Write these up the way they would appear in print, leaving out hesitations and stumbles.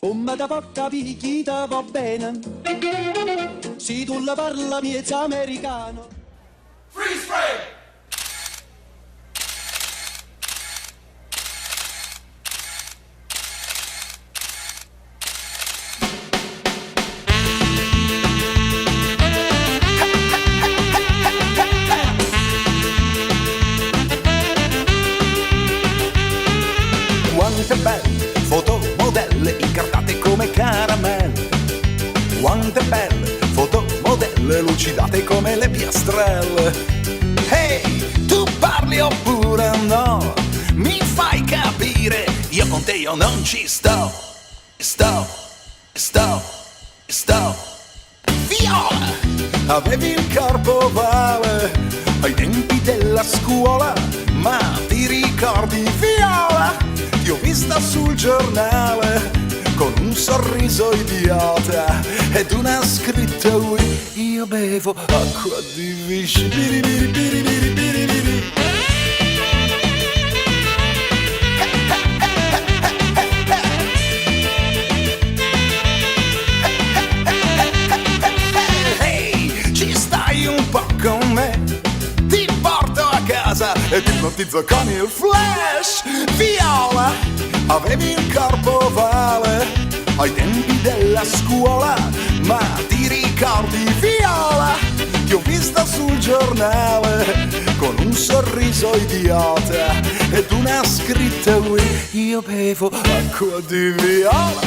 Come da porta picchita va bene, se tu la parla miezza americano. Freeze frame! Quante belle fotomodelle incartate come caramelle, quante belle fotomodelle lucidate come le piastrelle. Ehi, tu parli oppure no? Mi fai capire, io con te io non ci sto. Viola! Avevi il corpo ovale ai tempi della scuola, ma ti ricordi, Viola? Ti ho vista sul giornale con un sorriso idiota ed una scritta io bevo acqua di Vichy. Biri biri biri biri biri biri. Ehi, ci stai un po' con me? Ti porto a casa e ti ipnotizzo con il flash. Viola, avevi il corpo ovale ai tempi della scuola, ma ti ricordi, Viola? Ti ho vista sul giornale con un sorriso idiota ed una scritta io bevo acqua di Viola.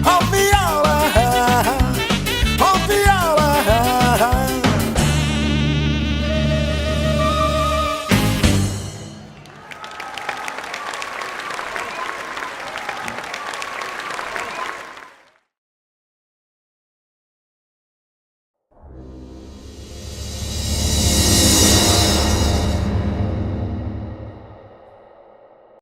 Oh Viola!